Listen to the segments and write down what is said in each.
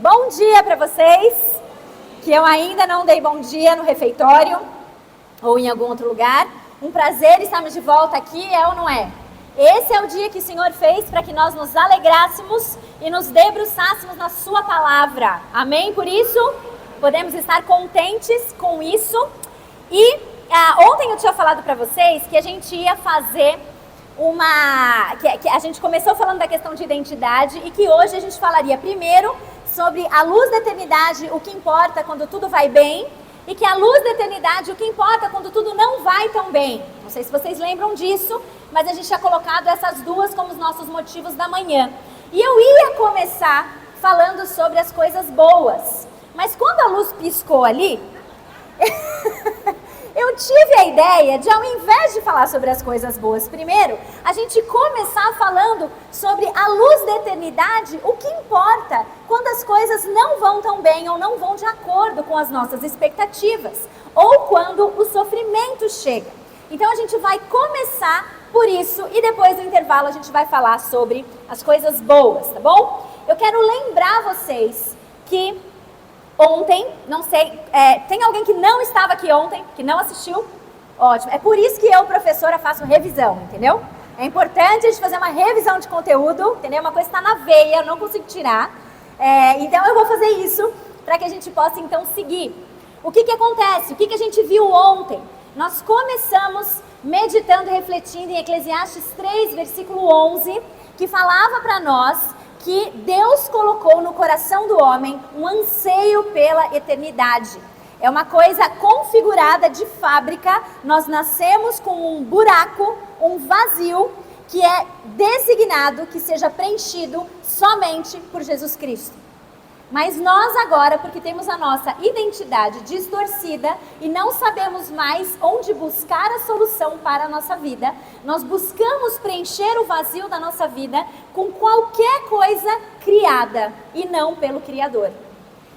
Bom dia para vocês, que eu ainda não dei bom dia no refeitório ou em algum outro lugar. Um prazer estarmos de volta aqui, é ou não é? Esse é o dia que o Senhor fez para que nós nos alegrássemos e nos debruçássemos na sua palavra. Amém? Por isso, podemos estar contentes com isso. E ontem eu tinha falado para vocês que a gente ia fazer que a gente começou falando da questão de identidade e que hoje a gente falaria primeiro sobre a luz da eternidade, o que importa quando tudo vai bem, e que a luz da eternidade, o que importa quando tudo não vai tão bem. Não sei se vocês lembram disso, mas a gente tinha colocado essas duas como os nossos motivos da manhã. E eu ia começar falando sobre as coisas boas, mas quando a luz piscou ali, eu tive a ideia de, ao invés de falar sobre as coisas boas primeiro, a gente começar falando sobre a luz da eternidade, o que importa quando as coisas não vão tão bem ou não vão de acordo com as nossas expectativas, ou quando o sofrimento chega. Então a gente vai começar por isso e depois do intervalo a gente vai falar sobre as coisas boas, tá bom? Eu quero lembrar vocês que ontem, não sei, tem alguém que não estava aqui ontem, que não assistiu? Ótimo, é por isso que eu, professora, faço revisão, entendeu? É importante a gente fazer uma revisão de conteúdo, entendeu? Uma coisa está na veia, eu não consigo tirar. Então eu vou fazer isso para que a gente possa então seguir. O que acontece? O que a gente viu ontem? Nós começamos meditando e refletindo em Eclesiastes 3, versículo 11, que falava para nós que Deus colocou no coração do homem um anseio pela eternidade. É uma coisa configurada de fábrica, nós nascemos com um buraco, um vazio, que é designado que seja preenchido somente por Jesus Cristo. Mas nós agora, porque temos a nossa identidade distorcida e não sabemos mais onde buscar a solução para a nossa vida, nós buscamos preencher o vazio da nossa vida com qualquer coisa criada e não pelo Criador.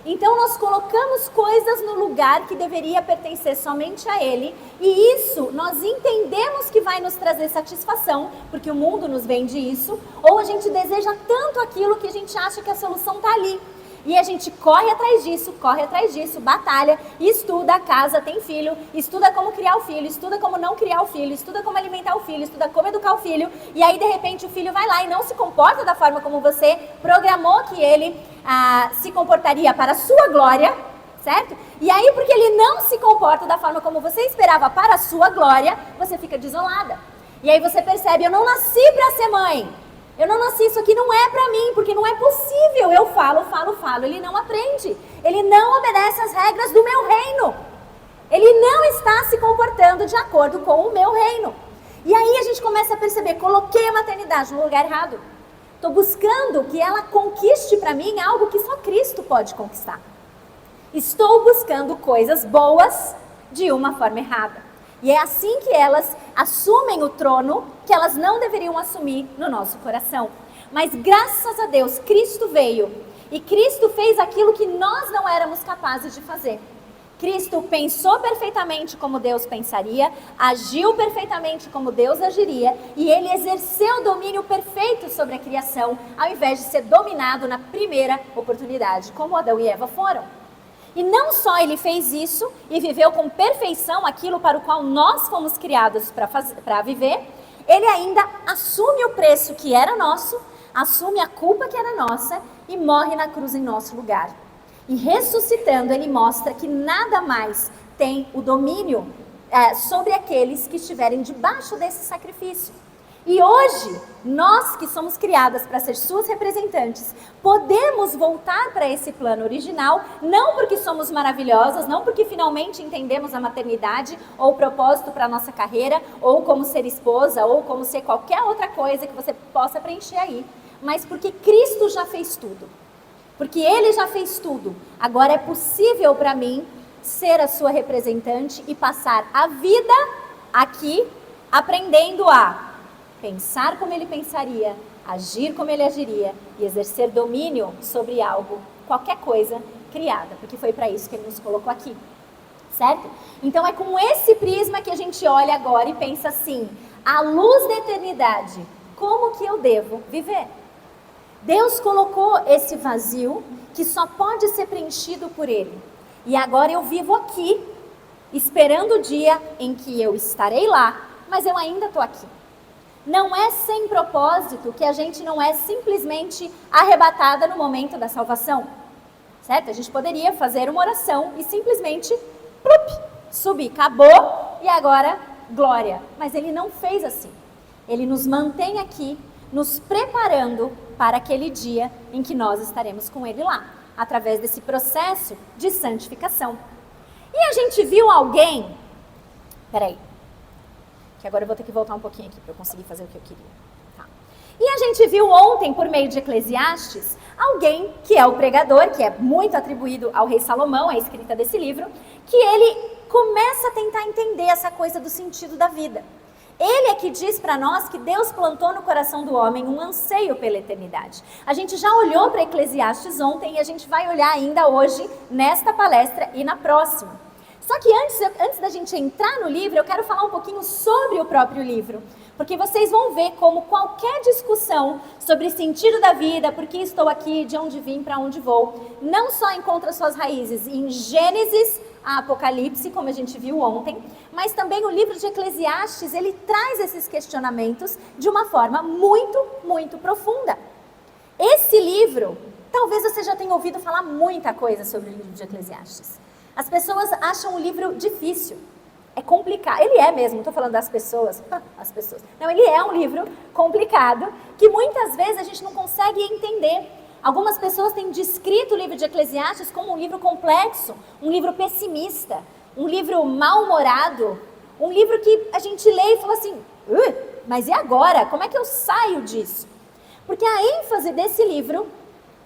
Então nós colocamos coisas no lugar que deveria pertencer somente a Ele, e isso nós entendemos que vai nos trazer satisfação, porque o mundo nos vende isso, ou a gente deseja tanto aquilo que a gente acha que a solução está ali. E a gente corre atrás disso, batalha, estuda, casa, tem filho, estuda como criar o filho, estuda como não criar o filho, estuda como alimentar o filho, estuda como educar o filho, e aí de repente o filho vai lá e não se comporta da forma como você programou que ele se comportaria para a sua glória, certo? E aí porque ele não se comporta da forma como você esperava para a sua glória, você fica desolada. E aí você percebe, eu não nasci para ser mãe. Eu não nasci, isso aqui não é pra mim, porque não é possível. Eu falo, ele não aprende. Ele não obedece às regras do meu reino. Ele não está se comportando de acordo com o meu reino. E aí a gente começa a perceber, coloquei a maternidade no lugar errado. Estou buscando que ela conquiste pra mim algo que só Cristo pode conquistar. Estou buscando coisas boas de uma forma errada. E é assim que elas assumem o trono que elas não deveriam assumir no nosso coração. Mas graças a Deus, Cristo veio. E Cristo fez aquilo que nós não éramos capazes de fazer. Cristo pensou perfeitamente como Deus pensaria, agiu perfeitamente como Deus agiria, e Ele exerceu o domínio perfeito sobre a criação, ao invés de ser dominado na primeira oportunidade, como Adão e Eva foram. E não só ele fez isso e viveu com perfeição aquilo para o qual nós fomos criados para viver, ele ainda assume o preço que era nosso, assume a culpa que era nossa e morre na cruz em nosso lugar. E ressuscitando, ele mostra que nada mais tem o domínio sobre aqueles que estiverem debaixo desse sacrifício. E hoje, nós que somos criadas para ser suas representantes, podemos voltar para esse plano original, não porque somos maravilhosas, não porque finalmente entendemos a maternidade, ou o propósito para a nossa carreira, ou como ser esposa, ou como ser qualquer outra coisa que você possa preencher aí, mas porque Cristo já fez tudo. Porque Ele já fez tudo. Agora é possível para mim ser a sua representante e passar a vida aqui aprendendo a pensar como ele pensaria, agir como ele agiria e exercer domínio sobre algo, qualquer coisa criada, porque foi para isso que ele nos colocou aqui, certo? Então é com esse prisma que a gente olha agora e pensa assim, à luz da eternidade, como que eu devo viver? Deus colocou esse vazio que só pode ser preenchido por Ele. E agora eu vivo aqui, esperando o dia em que eu estarei lá, mas eu ainda estou aqui. Não é sem propósito que a gente não é simplesmente arrebatada no momento da salvação. Certo? A gente poderia fazer uma oração e simplesmente subir, acabou e agora glória. Mas Ele não fez assim. Ele nos mantém aqui, nos preparando para aquele dia em que nós estaremos com Ele lá, através desse processo de santificação. E a gente viu alguém... Peraí, que agora eu vou ter que voltar um pouquinho aqui para eu conseguir fazer o que eu queria. Tá. E a gente viu ontem, por meio de Eclesiastes, alguém que é o pregador, que é muito atribuído ao rei Salomão, a escrita desse livro, que ele começa a tentar entender essa coisa do sentido da vida. Ele é que diz para nós que Deus plantou no coração do homem um anseio pela eternidade. A gente já olhou para Eclesiastes ontem e a gente vai olhar ainda hoje, nesta palestra e na próxima. Só que antes da gente entrar no livro, eu quero falar um pouquinho sobre o próprio livro. Porque vocês vão ver como qualquer discussão sobre sentido da vida, por que estou aqui, de onde vim, para onde vou, não só encontra suas raízes em Gênesis a Apocalipse, como a gente viu ontem, mas também o livro de Eclesiastes, ele traz esses questionamentos de uma forma muito, muito profunda. Esse livro, talvez você já tenha ouvido falar muita coisa sobre o livro de Eclesiastes. As pessoas acham o livro difícil, é complicado. Ele é mesmo, não estou falando das pessoas, as pessoas. Não, ele é um livro complicado, que muitas vezes a gente não consegue entender. Algumas pessoas têm descrito o livro de Eclesiastes como um livro complexo, um livro pessimista, um livro mal-humorado, um livro que a gente lê e fala assim, mas e agora? Como é que eu saio disso? Porque a ênfase desse livro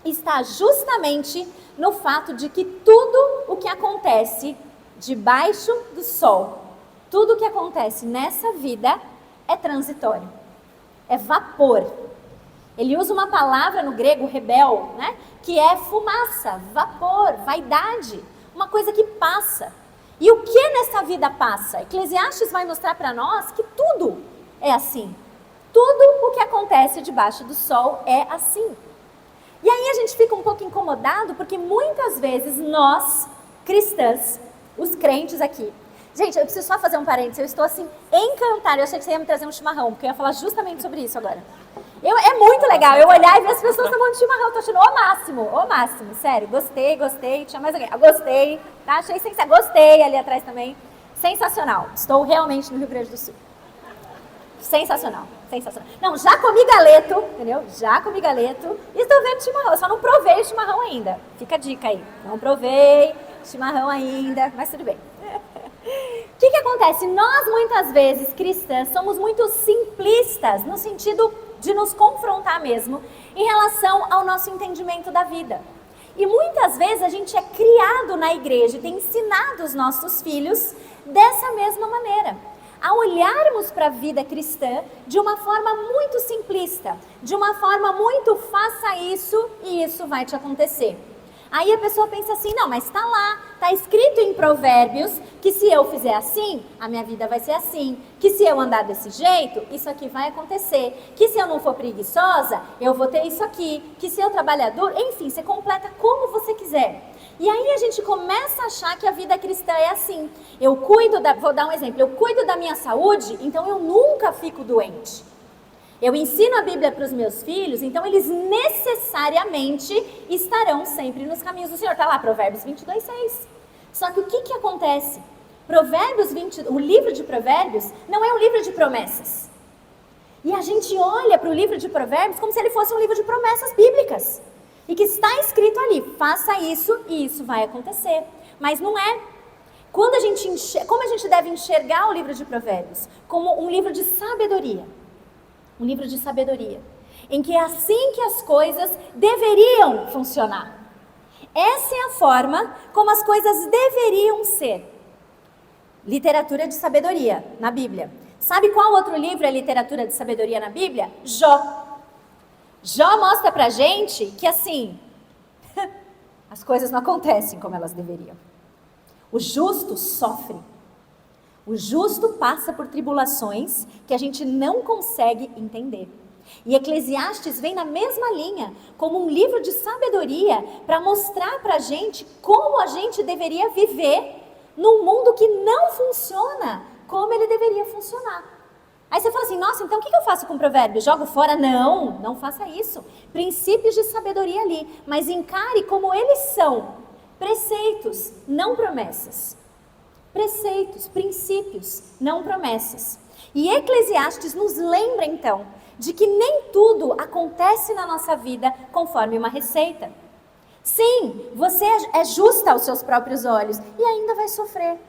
está justamente no fato de que tudo o que acontece debaixo do sol, tudo o que acontece nessa vida é transitório, é vapor. Ele usa uma palavra no grego, rebel, né? Que é fumaça, vapor, vaidade, uma coisa que passa. E o que nessa vida passa? Eclesiastes vai mostrar para nós que tudo é assim. Tudo o que acontece debaixo do sol é assim. E aí a gente fica um pouco incomodado porque muitas vezes nós, cristãs, os crentes aqui... Gente, eu preciso só fazer um parênteses, eu estou assim encantada, eu achei que você ia me trazer um chimarrão, porque eu ia falar justamente sobre isso agora. É muito legal eu olhar e ver as pessoas tomando chimarrão, eu tô achando o máximo, sério, gostei, tinha mais alguém, gostei, tá? Achei sensacional, gostei ali atrás também, sensacional, estou realmente no Rio Grande do Sul. Sensacional. Não, já comi galeto, entendeu? Já comi galeto e estou vendo chimarrão, eu só não provei chimarrão ainda, fica a dica aí, não provei chimarrão ainda, mas tudo bem. O que acontece? Nós muitas vezes, cristãs, somos muito simplistas no sentido de nos confrontar mesmo em relação ao nosso entendimento da vida. E muitas vezes a gente é criado na igreja e tem ensinado os nossos filhos dessa mesma maneira. A olharmos para a vida cristã de uma forma muito simplista, de uma forma muito faça isso e isso vai te acontecer. Aí a pessoa pensa assim, não, mas está lá, está escrito em Provérbios que se eu fizer assim, a minha vida vai ser assim, que se eu andar desse jeito, isso aqui vai acontecer, que se eu não for preguiçosa, eu vou ter isso aqui, que se eu trabalhar duro, enfim, você completa como você quiser. E aí a gente começa a achar que a vida cristã é assim, vou dar um exemplo, eu cuido da minha saúde, então eu nunca fico doente. Eu ensino a Bíblia para os meus filhos, então eles necessariamente estarão sempre nos caminhos do Senhor. Está lá, Provérbios 22:6. Só que o que acontece? O livro de Provérbios não é um livro de promessas. E a gente olha para o livro de Provérbios como se ele fosse um livro de promessas bíblicas. E que está escrito ali, faça isso e isso vai acontecer. Mas não é. Como a gente deve enxergar o livro de Provérbios? Como um livro de sabedoria. Um livro de sabedoria, em que é assim que as coisas deveriam funcionar. Essa é a forma como as coisas deveriam ser. Literatura de sabedoria na Bíblia. Sabe qual outro livro é literatura de sabedoria na Bíblia? Jó. Jó mostra pra gente que assim, as coisas não acontecem como elas deveriam. O justo sofre. O justo passa por tribulações que a gente não consegue entender. E Eclesiastes vem na mesma linha, como um livro de sabedoria, para mostrar para a gente como a gente deveria viver num mundo que não funciona como ele deveria funcionar. Aí você fala assim, nossa, então o que eu faço com o provérbio? Jogo fora? Não, não faça isso. Princípios de sabedoria ali, mas encare como eles são. Preceitos, não promessas. Preceitos, princípios, não promessas. E Eclesiastes nos lembra então de que nem tudo acontece na nossa vida conforme uma receita. Sim, você é justa aos seus próprios olhos e ainda vai sofrer.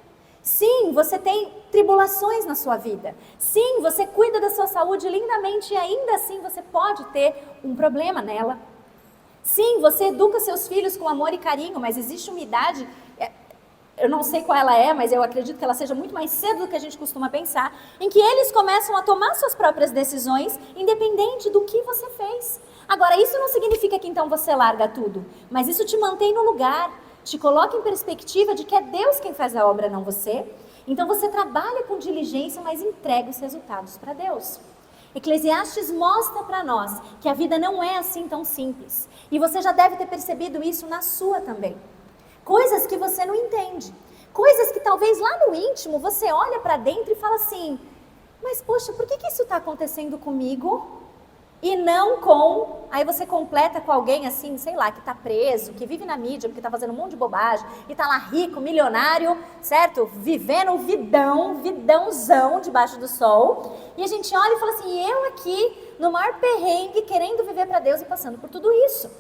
Sim, você tem tribulações na sua vida. Sim, você cuida da sua saúde lindamente e ainda assim você pode ter um problema nela. Sim, você educa seus filhos com amor e carinho, mas existe uma idade, eu não sei qual ela é, mas eu acredito que ela seja muito mais cedo do que a gente costuma pensar, em que eles começam a tomar suas próprias decisões, independente do que você fez. Agora, isso não significa que então você larga tudo, mas isso te mantém no lugar, te coloca em perspectiva de que é Deus quem faz a obra, não você. Então você trabalha com diligência, mas entrega os resultados para Deus. Eclesiastes mostra para nós que a vida não é assim tão simples. E você já deve ter percebido isso na sua também. Coisas que você não entende. Coisas que talvez lá no íntimo você olha para dentro e fala assim, mas poxa, por que isso está acontecendo comigo? E não com, aí você completa com alguém assim, sei lá, que está preso, que vive na mídia porque está fazendo um monte de bobagem, e está lá rico, milionário, certo? Vivendo um vidãozão debaixo do sol. E a gente olha e fala assim, eu aqui no maior perrengue, querendo viver para Deus e passando por tudo isso.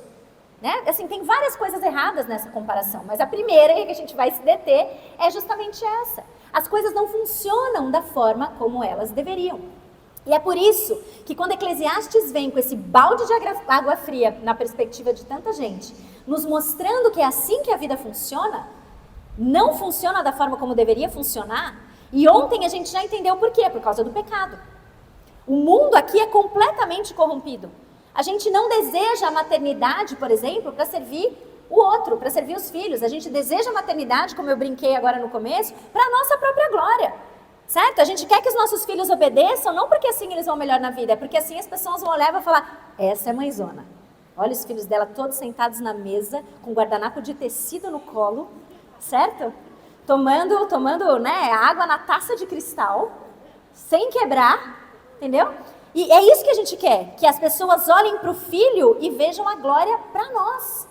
Né? Assim, tem várias coisas erradas nessa comparação, mas a primeira que a gente vai se deter é justamente essa. As coisas não funcionam da forma como elas deveriam. E é por isso que quando Eclesiastes vem com esse balde de água fria na perspectiva de tanta gente, nos mostrando que é assim que a vida funciona, não funciona da forma como deveria funcionar, e ontem a gente já entendeu por quê, por causa do pecado. O mundo aqui é completamente corrompido. A gente não deseja a maternidade, por exemplo, para servir o outro, para servir os filhos. A gente deseja a maternidade, como eu brinquei agora no começo, para a nossa própria glória. Certo? A gente quer que os nossos filhos obedeçam, não porque assim eles vão melhor na vida, é porque assim as pessoas vão olhar e vão falar, essa é mãezona. Olha os filhos dela todos sentados na mesa, com guardanapo de tecido no colo, certo? Tomando, né, água na taça de cristal, sem quebrar, entendeu? E é isso que a gente quer, que as pessoas olhem para o filho e vejam a glória para nós.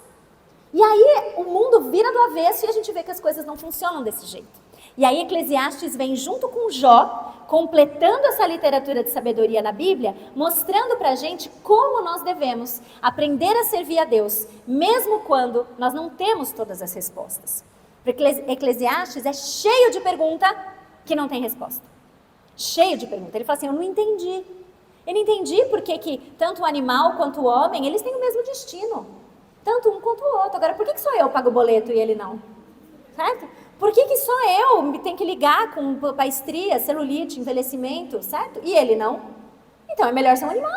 E aí o mundo vira do avesso e a gente vê que as coisas não funcionam desse jeito. E aí Eclesiastes vem junto com Jó, completando essa literatura de sabedoria na Bíblia, mostrando pra gente como nós devemos aprender a servir a Deus, mesmo quando nós não temos todas as respostas. Eclesiastes é cheio de pergunta que não tem resposta. Cheio de pergunta. Ele fala assim, eu não entendi. Eu não entendi por que tanto o animal quanto o homem, eles têm o mesmo destino. Tanto um quanto o outro. Agora, por que só eu pago o boleto e ele não? Certo? Por que só eu me tenho que ligar para estria, celulite, envelhecimento, certo? E ele não? Então é melhor ser um animal.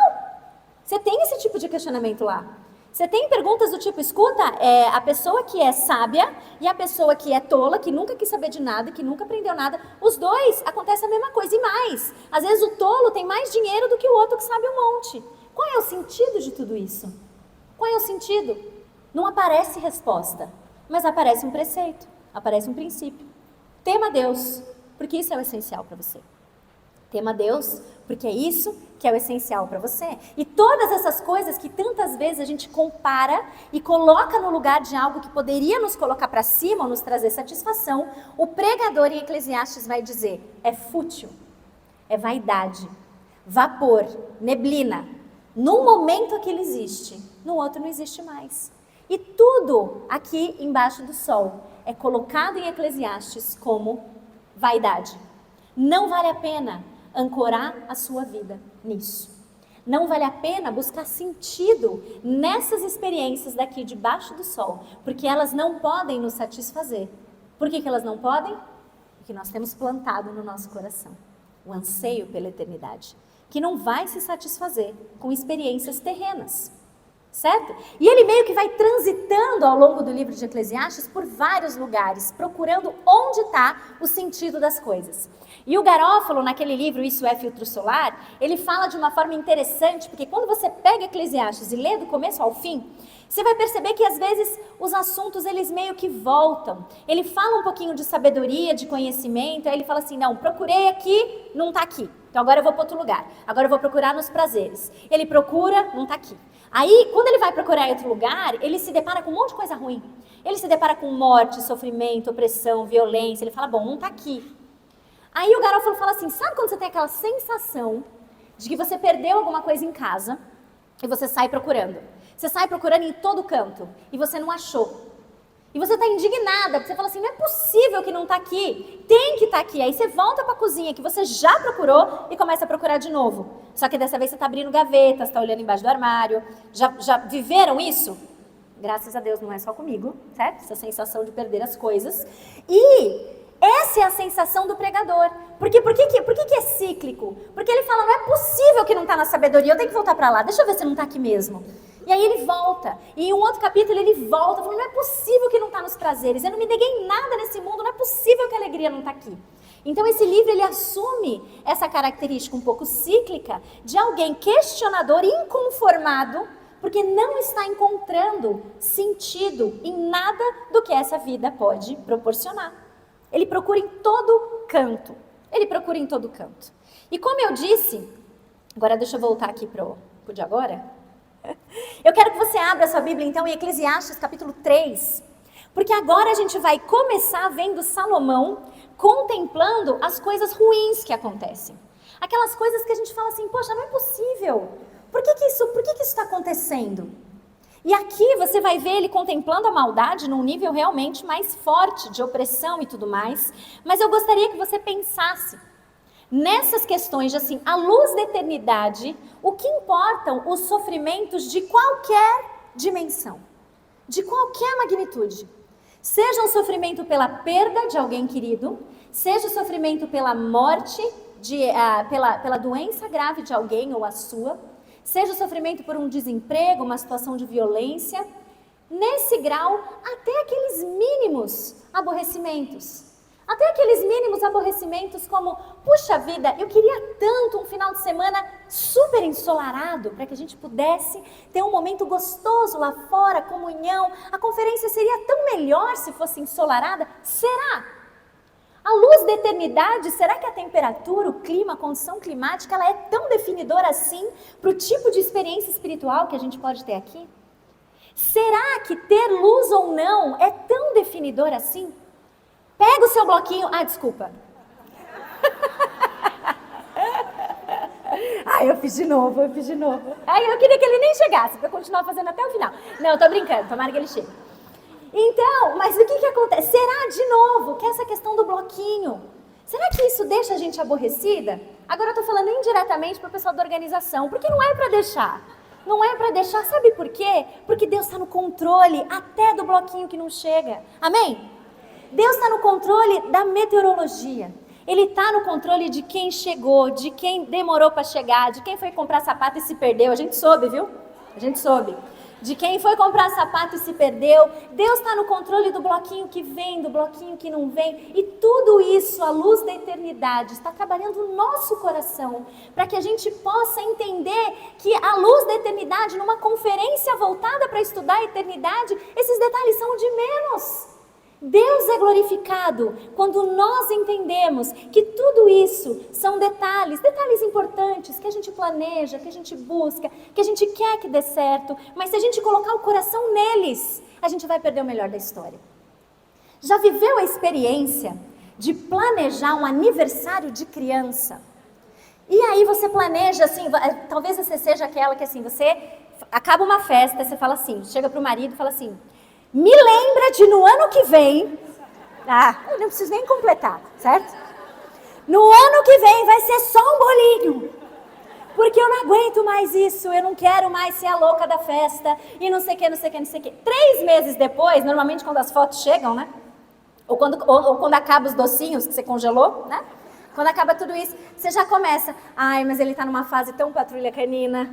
Você tem esse tipo de questionamento lá. Você tem perguntas do tipo, escuta, a pessoa que é sábia e a pessoa que é tola, que nunca quis saber de nada, que nunca aprendeu nada, os dois acontece a mesma coisa e mais. Às vezes o tolo tem mais dinheiro do que o outro que sabe um monte. Qual é o sentido de tudo isso? Qual é o sentido? Não aparece resposta, mas aparece um preceito. Aparece um princípio. Tema Deus, porque isso é o essencial para você. Tema Deus, porque é isso que é o essencial para você. E todas essas coisas que tantas vezes a gente compara e coloca no lugar de algo que poderia nos colocar para cima ou nos trazer satisfação, o pregador em Eclesiastes vai dizer, é fútil, é vaidade, vapor, neblina. Num momento aquilo existe, no outro não existe mais. E tudo aqui embaixo do sol é colocado em Eclesiastes como vaidade. Não vale a pena ancorar a sua vida nisso. Não vale a pena buscar sentido nessas experiências daqui debaixo do sol, porque elas não podem nos satisfazer. Por que elas não podem? Porque nós temos plantado no nosso coração o anseio pela eternidade, que não vai se satisfazer com experiências terrenas. certo? E ele meio que vai transitando ao longo do livro de Eclesiastes por vários lugares, procurando onde está o sentido das coisas. E o Garófalo, naquele livro Isso é Filtro Solar, ele fala de uma forma interessante, porque quando você pega Eclesiastes e lê do começo ao fim, você vai perceber que às vezes os assuntos eles meio que voltam. Ele fala um pouquinho de sabedoria, de conhecimento, aí ele fala assim, não, procurei aqui, não está aqui. Então agora eu vou para outro lugar, agora eu vou procurar nos prazeres. Ele procura, não está aqui. Aí, quando ele vai procurar em outro lugar, ele se depara com um monte de coisa ruim. Ele se depara com morte, sofrimento, opressão, violência. Ele fala, bom, não está aqui. Aí o Garófalo fala assim, sabe quando você tem aquela sensação de que você perdeu alguma coisa em casa e você sai procurando? Você sai procurando em todo canto e você não achou. E você está indignada, porque você fala assim, não é possível que não está aqui, tem que estar aqui. Aí você volta para a cozinha que você já procurou e começa a procurar de novo. Só que dessa vez você está abrindo gavetas, está olhando embaixo do armário. Já viveram isso? Graças a Deus não é só comigo, certo? Essa sensação de perder as coisas. E essa é a sensação do pregador. Por que é cíclico? Porque ele fala, não é possível que não está na sabedoria, eu tenho que voltar para lá, deixa eu ver se não está aqui mesmo. E aí ele volta, e em um outro capítulo ele volta, falando, não é possível que não está nos prazeres, eu não me neguei nada nesse mundo, não é possível que a alegria não está aqui. Então esse livro ele assume essa característica um pouco cíclica de alguém questionador, inconformado, porque não está encontrando sentido em nada do que essa vida pode proporcionar. Ele procura em todo canto. Ele procura em todo canto. E como eu disse, agora deixa eu voltar aqui pro de agora. Eu quero que você abra a sua Bíblia então em Eclesiastes capítulo 3. Porque agora a gente vai começar vendo Salomão contemplando as coisas ruins que acontecem. Aquelas coisas que a gente fala assim, poxa, não é possível. Por que isso está acontecendo? E aqui você vai ver ele contemplando a maldade num nível realmente mais forte, de opressão e tudo mais. Mas eu gostaria que você pensasse nessas questões de assim, à luz da eternidade, o que importam os sofrimentos de qualquer dimensão, de qualquer magnitude. Seja um sofrimento pela perda de alguém querido, seja o sofrimento pela morte, pela doença grave de alguém ou a sua, seja o sofrimento por um desemprego, uma situação de violência, nesse grau, até aqueles mínimos aborrecimentos. Até aqueles mínimos aborrecimentos como, puxa vida, eu queria tanto um final de semana super ensolarado, para que a gente pudesse ter um momento gostoso lá fora, comunhão, a conferência seria tão melhor se fosse ensolarada. Será? A luz da eternidade, será que a temperatura, o clima, a condição climática, ela é tão definidora assim para o tipo de experiência espiritual que a gente pode ter aqui? Será que ter luz ou não é tão definidor assim? Pega o seu bloquinho... desculpa. Eu fiz de novo. Eu queria que ele nem chegasse, para continuar fazendo até o final. Não, eu tô brincando, tomara que ele chegue. Então, mas o que acontece? Será, de novo, que essa questão do bloquinho, será que isso deixa a gente aborrecida? Agora eu tô falando indiretamente para o pessoal da organização, porque não é para deixar. Não é para deixar, sabe por quê? Porque Deus está no controle até do bloquinho que não chega. Amém? Deus está no controle da meteorologia. Ele está no controle de quem chegou, de quem demorou para chegar, de quem foi comprar sapato e se perdeu. A gente soube, viu? A gente soube. De quem foi comprar sapato e se perdeu. Deus está no controle do bloquinho que vem, do bloquinho que não vem. E tudo isso, à luz da eternidade, está trabalhando no nosso coração, para que a gente possa entender que à luz da eternidade, numa conferência voltada para estudar a eternidade, esses detalhes são de menos. Deus é glorificado quando nós entendemos que tudo isso são detalhes importantes que a gente planeja, que a gente busca, que a gente quer que dê certo, mas se a gente colocar o coração neles, a gente vai perder o melhor da história. Já viveu a experiência de planejar um aniversário de criança? E aí você planeja assim, talvez você seja aquela que assim, você acaba uma festa, você fala assim, chega pro marido e fala assim, me lembra de no ano que vem, eu não preciso nem completar, certo? No ano que vem vai ser só um bolinho, porque eu não aguento mais isso, eu não quero mais ser a louca da festa, e não sei o que. 3 meses depois, normalmente quando as fotos chegam, né? Ou quando acaba os docinhos que você congelou, né? Quando acaba tudo isso, você já começa, mas ele tá numa fase tão patrulha canina.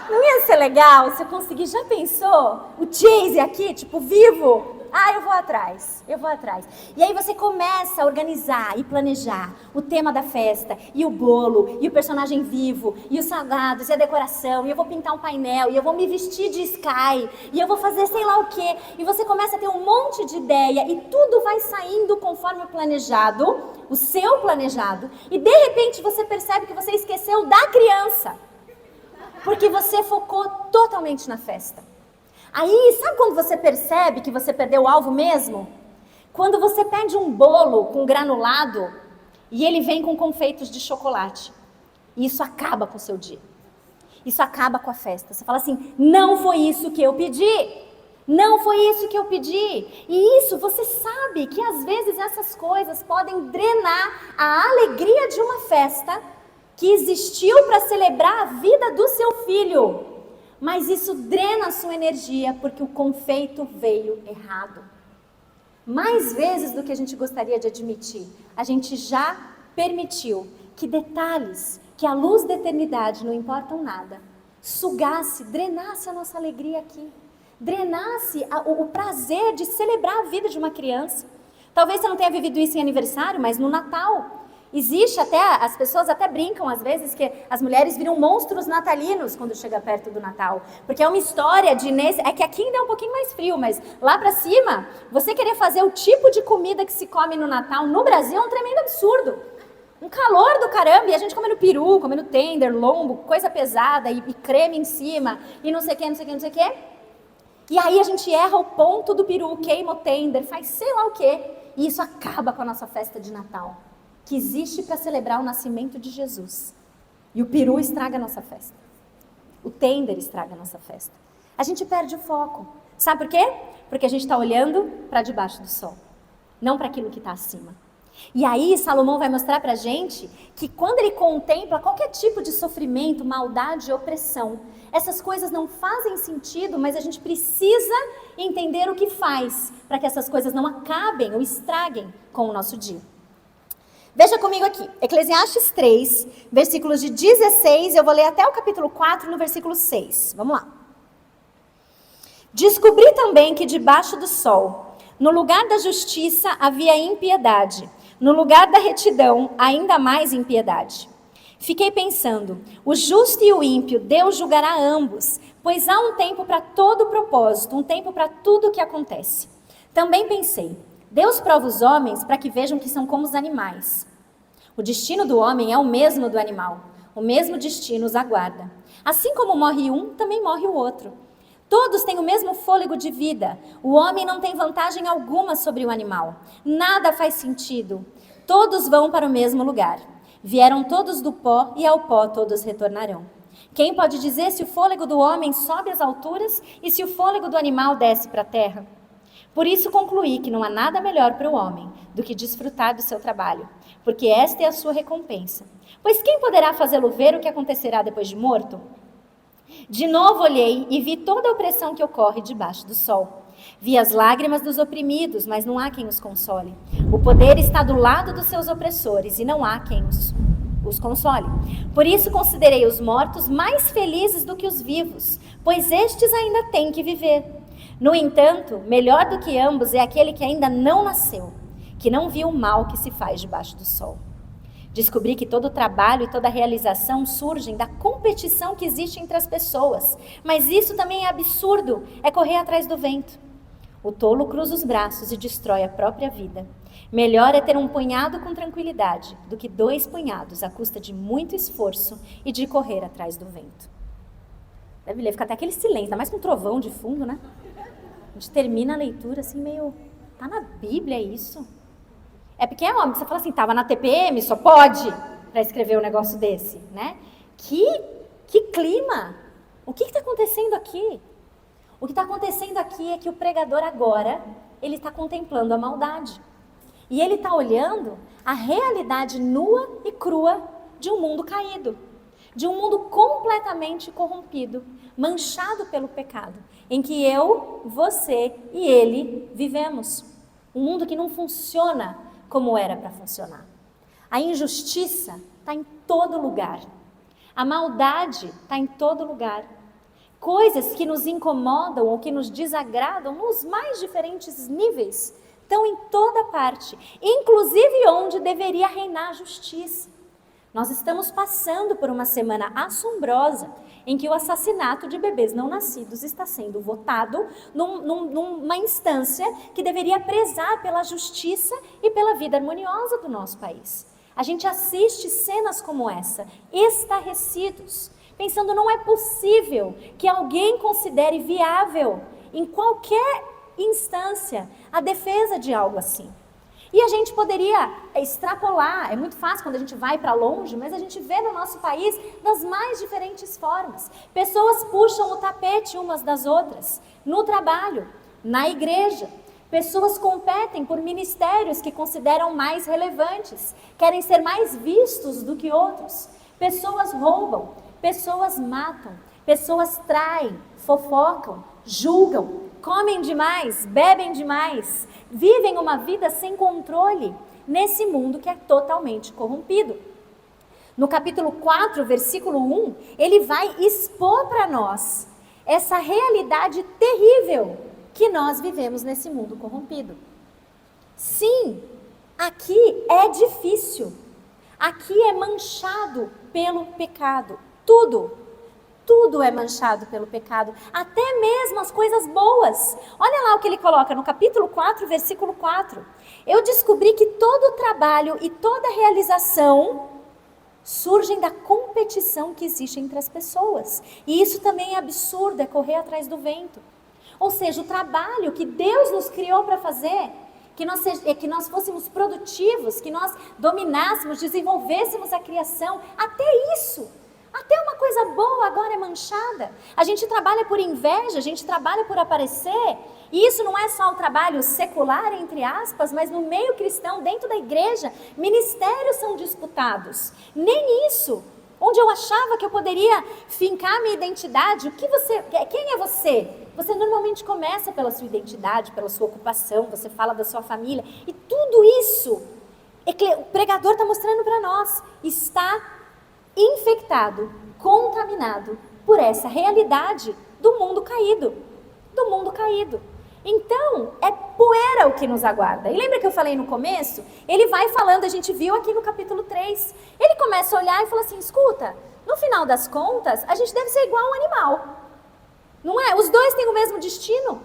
Não ia ser legal se eu conseguir, já pensou? O chase aqui, tipo, vivo. Eu vou atrás, eu vou atrás. E aí você começa a organizar e planejar o tema da festa, e o bolo, e o personagem vivo, e os salgados, e a decoração, e eu vou pintar um painel, e eu vou me vestir de Sky, e eu vou fazer sei lá o quê. E você começa a ter um monte de ideia, e tudo vai saindo conforme o planejado, o seu planejado, e de repente você percebe que você esqueceu da criança, porque você focou totalmente na festa. Aí, sabe quando você percebe que você perdeu o alvo mesmo? Quando você pede um bolo com granulado e ele vem com confeitos de chocolate. E isso acaba com o seu dia. Isso acaba com a festa. Você fala assim, não foi isso que eu pedi. Não foi isso que eu pedi. E isso, você sabe que às vezes essas coisas podem drenar a alegria de uma festa que existiu para celebrar a vida do seu filho. Mas isso drena a sua energia porque o confeito veio errado. Mais vezes do que a gente gostaria de admitir, a gente já permitiu que detalhes, que a luz da eternidade não importam nada, sugasse, drenasse a nossa alegria aqui. Drenasse o prazer de celebrar a vida de uma criança. Talvez você não tenha vivido isso em aniversário, mas no Natal. Existe até, as pessoas até brincam às vezes que as mulheres viram monstros natalinos quando chega perto do Natal. Porque é uma história de, é que aqui ainda é um pouquinho mais frio, mas lá pra cima, você querer fazer o tipo de comida que se come no Natal no Brasil é um tremendo absurdo. Um calor do caramba, e a gente comendo peru, comendo tender, lombo, coisa pesada, e creme em cima, e não sei o que, não sei o que, não sei o que. E aí a gente erra o ponto do peru, queima o tender, faz sei lá o que, e isso acaba com a nossa festa de Natal, que existe para celebrar o nascimento de Jesus. E o peru estraga a nossa festa. O tender estraga a nossa festa. A gente perde o foco. Sabe por quê? Porque a gente está olhando para debaixo do sol, não para aquilo que está acima. E aí Salomão vai mostrar para a gente que quando ele contempla qualquer tipo de sofrimento, maldade, opressão, essas coisas não fazem sentido, mas a gente precisa entender o que faz para que essas coisas não acabem ou estraguem com o nosso dia. Veja comigo aqui, Eclesiastes 3, versículos de 16, eu vou ler até o capítulo 4, no versículo 6. Vamos lá. Descobri também que debaixo do sol, no lugar da justiça havia impiedade, no lugar da retidão ainda mais impiedade. Fiquei pensando, o justo e o ímpio Deus julgará ambos, pois há um tempo para todo propósito, um tempo para tudo o que acontece. Também pensei, Deus prova os homens para que vejam que são como os animais. O destino do homem é o mesmo do animal. O mesmo destino os aguarda. Assim como morre um, também morre o outro. Todos têm o mesmo fôlego de vida. O homem não tem vantagem alguma sobre o animal. Nada faz sentido. Todos vão para o mesmo lugar. Vieram todos do pó e ao pó todos retornarão. Quem pode dizer se o fôlego do homem sobe às alturas e se o fôlego do animal desce para a terra? Por isso concluí que não há nada melhor para o homem do que desfrutar do seu trabalho, porque esta é a sua recompensa. Pois quem poderá fazê-lo ver o que acontecerá depois de morto? De novo olhei e vi toda a opressão que ocorre debaixo do sol. Vi as lágrimas dos oprimidos, mas não há quem os console. O poder está do lado dos seus opressores e não há quem os console. Por isso considerei os mortos mais felizes do que os vivos, pois estes ainda têm que viver. No entanto, melhor do que ambos é aquele que ainda não nasceu, que não viu o mal que se faz debaixo do sol. Descobri que todo o trabalho e toda a realização surgem da competição que existe entre as pessoas, mas isso também é absurdo, é correr atrás do vento. O tolo cruza os braços e destrói a própria vida. Melhor é ter um punhado com tranquilidade do que 2 punhados à custa de muito esforço e de correr atrás do vento. Deve ficar até aquele silêncio, ainda mais com um trovão de fundo, né? A gente termina a leitura assim meio... Tá na Bíblia isso? É porque é óbvio, você fala assim, tava na TPM, só pode para escrever um negócio desse, né? Que clima! O que está acontecendo aqui? O que está acontecendo aqui é que o pregador agora, ele está contemplando a maldade. E ele está olhando a realidade nua e crua de um mundo caído. De um mundo completamente corrompido, manchado pelo pecado, em que eu, você e ele vivemos. Um mundo que não funciona como era para funcionar. A injustiça está em todo lugar. A maldade está em todo lugar. Coisas que nos incomodam ou que nos desagradam nos mais diferentes níveis, estão em toda parte, inclusive onde deveria reinar a justiça. Nós estamos passando por uma semana assombrosa em que o assassinato de bebês não nascidos está sendo votado numa instância que deveria prezar pela justiça e pela vida harmoniosa do nosso país. A gente assiste cenas como essa, estarrecidos, pensando não é possível que alguém considere viável em qualquer instância a defesa de algo assim. E a gente poderia extrapolar, é muito fácil quando a gente vai para longe, mas a gente vê no nosso país das mais diferentes formas. Pessoas puxam o tapete umas das outras, no trabalho, na igreja. Pessoas competem por ministérios que consideram mais relevantes, querem ser mais vistos do que outros. Pessoas roubam, pessoas matam, pessoas traem, fofocam, julgam, comem demais, bebem demais, vivem uma vida sem controle nesse mundo que é totalmente corrompido. No capítulo 4, versículo 1, ele vai expor para nós essa realidade terrível que nós vivemos nesse mundo corrompido. Sim, aqui é difícil, aqui é manchado pelo pecado, tudo é manchado pelo pecado, até mesmo as coisas boas. Olha lá o que ele coloca no capítulo 4, versículo 4. Eu descobri que todo trabalho e toda realização surgem da competição que existe entre as pessoas. E isso também é absurdo, é correr atrás do vento. Ou seja, o trabalho que Deus nos criou para fazer, que nós fôssemos produtivos, que nós dominássemos, desenvolvêssemos a criação, até isso. Até uma coisa boa agora é manchada. A gente trabalha por inveja, a gente trabalha por aparecer. E isso não é só o trabalho secular, entre aspas, mas no meio cristão, dentro da igreja, ministérios são disputados. Nem isso. Onde eu achava que eu poderia fincar minha identidade, quem é você? Você normalmente começa pela sua identidade, pela sua ocupação, você fala da sua família. E tudo isso, o pregador está mostrando para nós, está infectado, contaminado por essa realidade do mundo caído. Então, é poeira o que nos aguarda. E lembra que eu falei no começo? Ele vai falando, a gente viu aqui no capítulo 3. Ele começa a olhar e fala assim, escuta, no final das contas, a gente deve ser igual a um animal. Não é? Os dois têm o mesmo destino.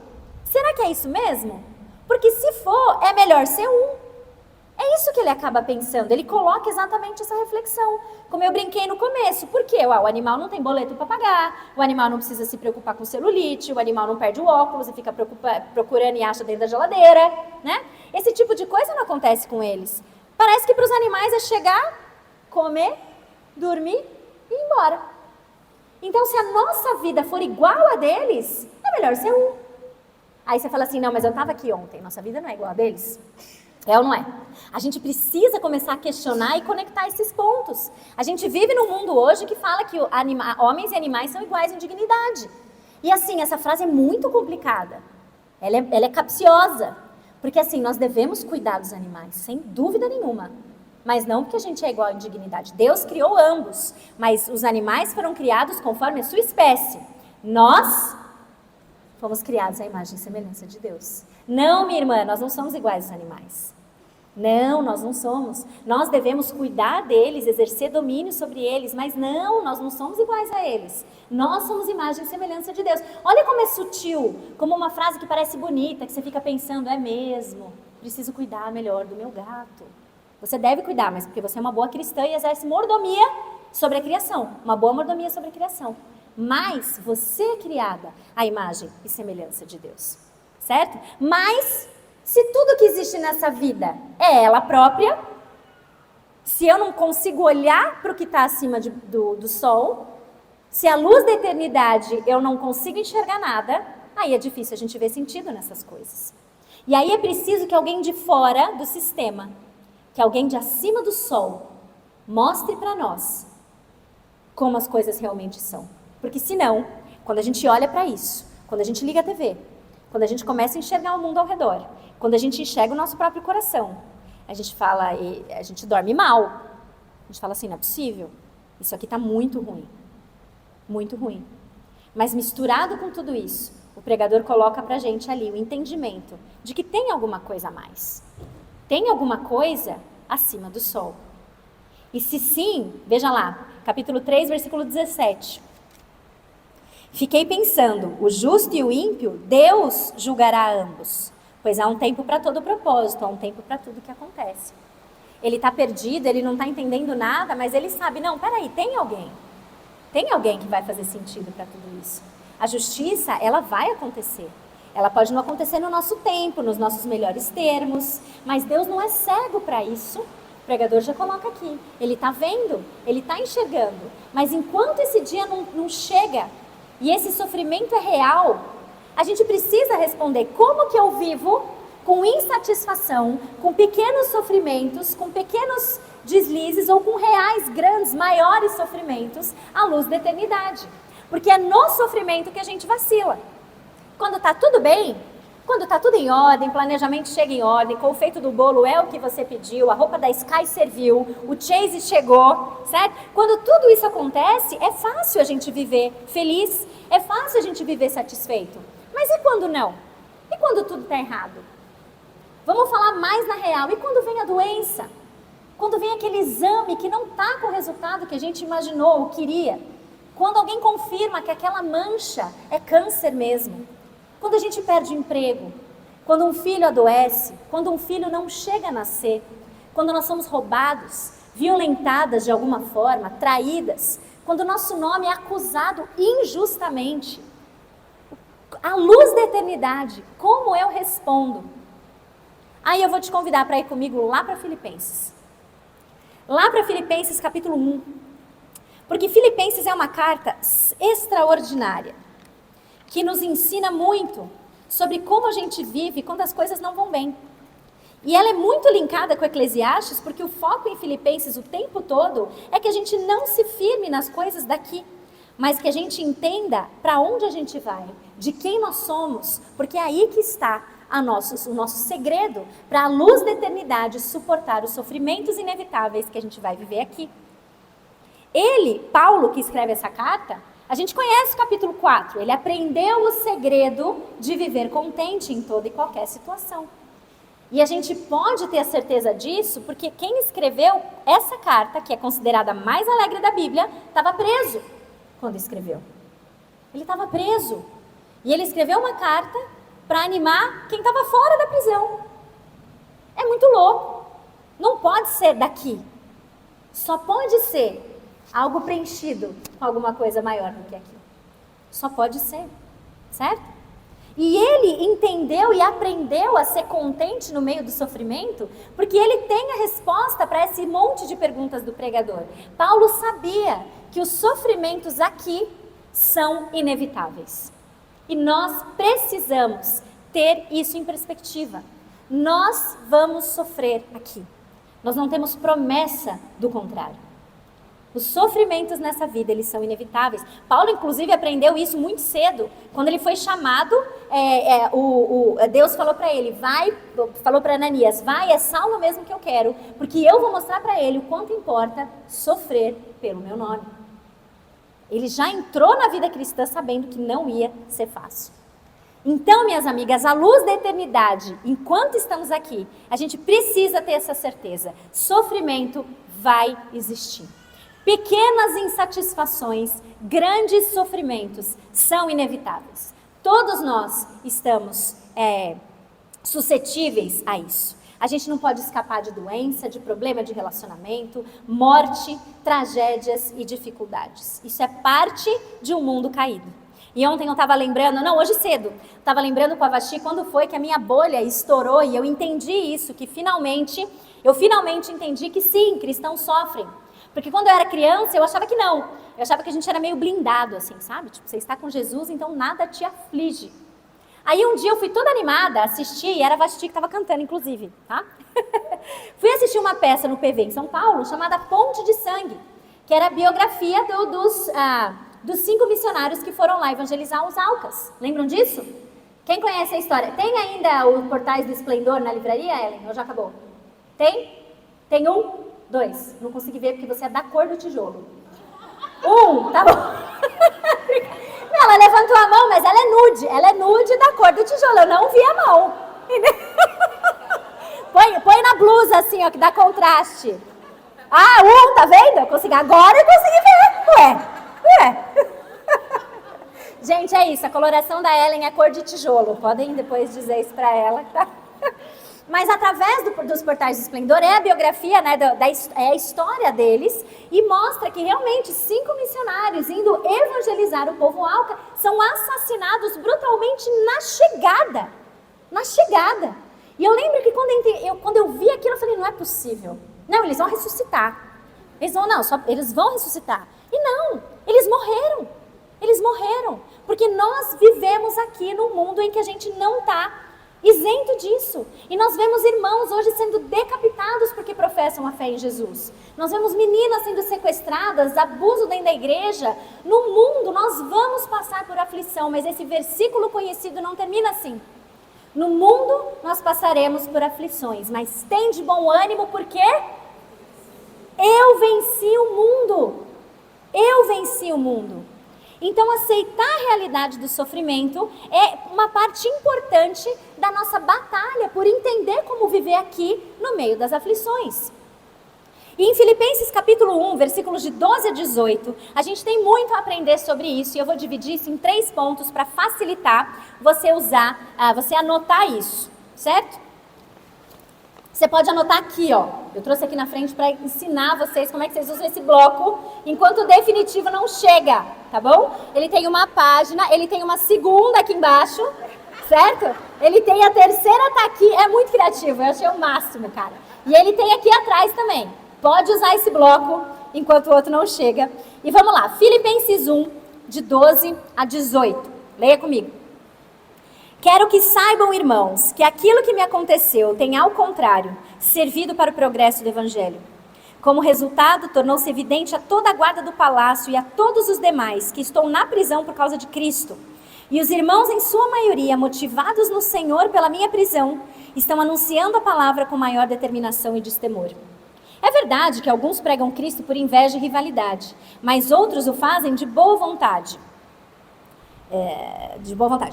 Será que é isso mesmo? Porque se for, é melhor ser um. É isso que ele acaba pensando, ele coloca exatamente essa reflexão. Como eu brinquei no começo, por quê? O animal não tem boleto para pagar, o animal não precisa se preocupar com celulite, o animal não perde o óculos e fica procurando e acha dentro da geladeira, né? Esse tipo de coisa não acontece com eles. Parece que para os animais é chegar, comer, dormir e ir embora. Então, se a nossa vida for igual a deles, é melhor ser um. Aí você fala assim, não, mas eu estava aqui ontem, nossa vida não é igual a deles. É ou não é? A gente precisa começar a questionar e conectar esses pontos. A gente vive num mundo hoje que fala que homens e animais são iguais em dignidade. E assim, essa frase é muito complicada. Ela é capciosa. Porque assim, nós devemos cuidar dos animais, sem dúvida nenhuma. Mas não porque a gente é igual em dignidade. Deus criou ambos, mas os animais foram criados conforme a sua espécie. Nós fomos criados à imagem e semelhança de Deus. Não, minha irmã, nós não somos iguais aos animais. Não, nós não somos. Nós devemos cuidar deles, exercer domínio sobre eles, mas não, nós não somos iguais a eles. Nós somos imagem e semelhança de Deus. Olha como é sutil, como uma frase que parece bonita, que você fica pensando, é mesmo, preciso cuidar melhor do meu gato. Você deve cuidar, mas porque você é uma boa cristã e exerce mordomia sobre a criação. Uma boa mordomia sobre a criação. Mas você é criada à imagem e semelhança de Deus. Certo? Mas, se tudo que existe nessa vida é ela própria, se eu não consigo olhar para o que está acima do sol, se a luz da eternidade eu não consigo enxergar nada, aí é difícil a gente ver sentido nessas coisas. E aí é preciso que alguém de fora do sistema, que alguém de acima do sol, mostre para nós como as coisas realmente são. Porque senão, quando a gente olha para isso, quando a gente liga a TV, quando a gente começa a enxergar o mundo ao redor, quando a gente enxerga o nosso próprio coração, a gente fala, a gente dorme mal. A gente fala assim, não é possível. Isso aqui está muito ruim. Muito ruim. Mas misturado com tudo isso, o pregador coloca pra gente ali o entendimento de que tem alguma coisa a mais. Tem alguma coisa acima do sol. E se sim, veja lá, capítulo 3, versículo 17. Fiquei pensando, o justo e o ímpio, Deus julgará ambos. Pois há um tempo para todo propósito, há um tempo para tudo que acontece. Ele está perdido, ele não está entendendo nada, mas ele sabe, não, peraí, tem alguém. Tem alguém que vai fazer sentido para tudo isso. A justiça, ela vai acontecer. Ela pode não acontecer no nosso tempo, nos nossos melhores termos, mas Deus não é cego para isso. O pregador já coloca aqui. Ele está vendo, ele está enxergando. Mas enquanto esse dia não chega e esse sofrimento é real, a gente precisa responder como que eu vivo com insatisfação, com pequenos sofrimentos, com pequenos deslizes ou com reais, grandes, maiores sofrimentos à luz da eternidade. Porque é no sofrimento que a gente vacila. Quando está tudo bem, quando está tudo em ordem, planejamento chega em ordem, confeito do bolo é o que você pediu, a roupa da Sky serviu, o Chase chegou, certo? Quando tudo isso acontece, é fácil a gente viver feliz, é fácil a gente viver satisfeito. Mas e quando não? E quando tudo está errado? Vamos falar mais na real. E quando vem a doença? Quando vem aquele exame que não está com o resultado que a gente imaginou ou queria? Quando alguém confirma que aquela mancha é câncer mesmo? Quando a gente perde o emprego? Quando um filho adoece? Quando um filho não chega a nascer? Quando nós somos roubados, violentadas de alguma forma, traídas? Quando o nosso nome é acusado injustamente? À luz da eternidade, como eu respondo? Aí eu vou te convidar para ir comigo lá para Filipenses. Lá para Filipenses capítulo 1. Porque Filipenses é uma carta extraordinária, que nos ensina muito sobre como a gente vive quando as coisas não vão bem. E ela é muito linkada com Eclesiastes, porque o foco em Filipenses o tempo todo é que a gente não se firme nas coisas daqui, mas que a gente entenda para onde a gente vai, de quem nós somos, porque é aí que está o nosso segredo para a luz da eternidade suportar os sofrimentos inevitáveis que a gente vai viver aqui. Ele, Paulo, que escreve essa carta, a gente conhece o capítulo 4, ele aprendeu o segredo de viver contente em toda e qualquer situação. E a gente pode ter a certeza disso porque quem escreveu essa carta, que é considerada a mais alegre da Bíblia, estava preso quando escreveu. Ele estava preso. E ele escreveu uma carta para animar quem estava fora da prisão. É muito louco. Não pode ser daqui. Só pode ser algo preenchido com alguma coisa maior do que aquilo. Só pode ser, certo? E ele entendeu e aprendeu a ser contente no meio do sofrimento, porque ele tem a resposta para esse monte de perguntas do pregador. Paulo sabia que os sofrimentos aqui são inevitáveis. E nós precisamos ter isso em perspectiva. Nós vamos sofrer aqui. Nós não temos promessa do contrário. Os sofrimentos nessa vida, eles são inevitáveis. Paulo, inclusive, aprendeu isso muito cedo. Quando ele foi chamado, Deus falou para ele, falou para Ananias, vai, é Saulo mesmo que eu quero, porque eu vou mostrar para ele o quanto importa sofrer pelo meu nome. Ele já entrou na vida cristã sabendo que não ia ser fácil. Então, minhas amigas, à luz da eternidade, enquanto estamos aqui, a gente precisa ter essa certeza. Sofrimento vai existir. Pequenas insatisfações, grandes sofrimentos são inevitáveis. Todos nós estamos suscetíveis a isso. A gente não pode escapar de doença, de problema de relacionamento, morte, tragédias e dificuldades. Isso é parte de um mundo caído. E ontem eu estava lembrando, hoje cedo, estava lembrando com a Vasti quando foi que a minha bolha estourou e eu entendi isso, eu finalmente entendi que sim, cristãos sofrem. Porque quando eu era criança, eu achava que não. Eu achava que a gente era meio blindado, assim, sabe? Tipo, você está com Jesus, então nada te aflige. Aí um dia eu fui toda animada, assisti, e era a Vasti que estava cantando, inclusive, tá? Fui assistir uma peça no PV em São Paulo, chamada Ponte de Sangue, que era a biografia dos 5 missionários que foram lá evangelizar os Aucas. Lembram disso? Quem conhece a história? Tem ainda o Portais do Esplendor na livraria, Ellen? Ou já acabou? Tem? Tem 1? 2, não consegui ver porque você é da cor do tijolo. 1, tá bom. Ela levantou a mão, mas ela é nude da cor do tijolo, eu não vi a mão. Põe na blusa assim, ó, que dá contraste. Tá vendo? Agora eu consegui ver. Ué. Gente, é isso, a coloração da Ellen é cor de tijolo. Podem depois dizer isso pra ela, tá? Mas através dos Portais do Esplendor é a biografia, né, é a história deles, e mostra que realmente 5 missionários indo evangelizar o povo Auca são assassinados brutalmente na chegada. Na chegada. E eu lembro que quando eu vi aquilo, eu falei, não é possível. Não, eles vão ressuscitar. Eles vão ressuscitar. E não, eles morreram. Eles morreram. Porque nós vivemos aqui num mundo em que a gente não está isento disso. E nós vemos irmãos hoje sendo decapitados porque professam a fé em Jesus. Nós vemos meninas sendo sequestradas, abuso dentro da igreja. No mundo nós vamos passar por aflição, mas esse versículo conhecido não termina assim. No mundo nós passaremos por aflições, mas tem de bom ânimo porque eu venci o mundo. Eu venci o mundo. Então, aceitar a realidade do sofrimento é uma parte importante da nossa batalha por entender como viver aqui no meio das aflições. E em Filipenses capítulo 1, versículos de 12 a 18, a gente tem muito a aprender sobre isso, e eu vou dividir isso em 3 pontos para facilitar você você anotar isso, certo? Você pode anotar aqui, ó. Eu trouxe aqui na frente para ensinar vocês como é que vocês usam esse bloco enquanto o definitivo não chega, tá bom? Ele tem uma página, ele tem uma segunda aqui embaixo, certo? Ele tem a terceira, tá aqui, é muito criativo, eu achei o máximo, cara. E ele tem aqui atrás também. Pode usar esse bloco enquanto o outro não chega. E vamos lá, Filipenses 1, de 12 a 18. Leia comigo. Quero que saibam, irmãos, que aquilo que me aconteceu tem, ao contrário, servido para o progresso do Evangelho. Como resultado, tornou-se evidente a toda a guarda do palácio e a todos os demais que estou na prisão por causa de Cristo. E os irmãos, em sua maioria, motivados no Senhor pela minha prisão, estão anunciando a palavra com maior determinação e destemor. É verdade que alguns pregam Cristo por inveja e rivalidade, mas outros o fazem de boa vontade.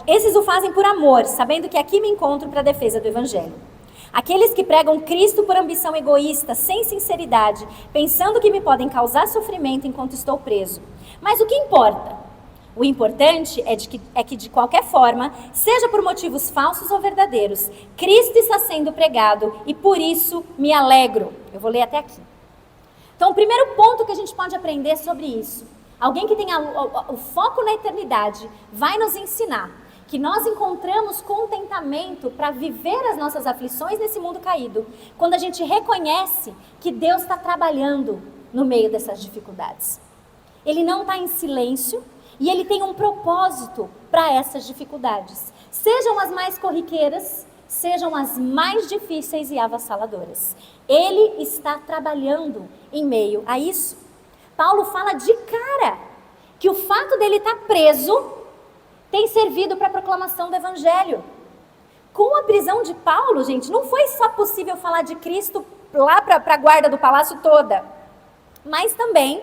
Esses o fazem por amor, sabendo que aqui me encontro para a defesa do Evangelho. Aqueles que pregam Cristo por ambição egoísta, sem sinceridade, pensando que me podem causar sofrimento enquanto estou preso. Mas o que importa? O importante é que de qualquer forma, seja por motivos falsos ou verdadeiros, Cristo está sendo pregado e por isso me alegro. Eu vou ler até aqui. Então, o primeiro ponto que a gente pode aprender sobre isso, alguém que tem o foco na eternidade vai nos ensinar que nós encontramos contentamento para viver as nossas aflições nesse mundo caído, quando a gente reconhece que Deus está trabalhando no meio dessas dificuldades. Ele não está em silêncio e Ele tem um propósito para essas dificuldades. Sejam as mais corriqueiras, sejam as mais difíceis e avassaladoras. Ele está trabalhando em meio a isso. Paulo fala de cara que o fato dele estar preso tem servido para a proclamação do Evangelho. Com a prisão de Paulo, gente, não foi só possível falar de Cristo lá para a guarda do palácio toda, mas também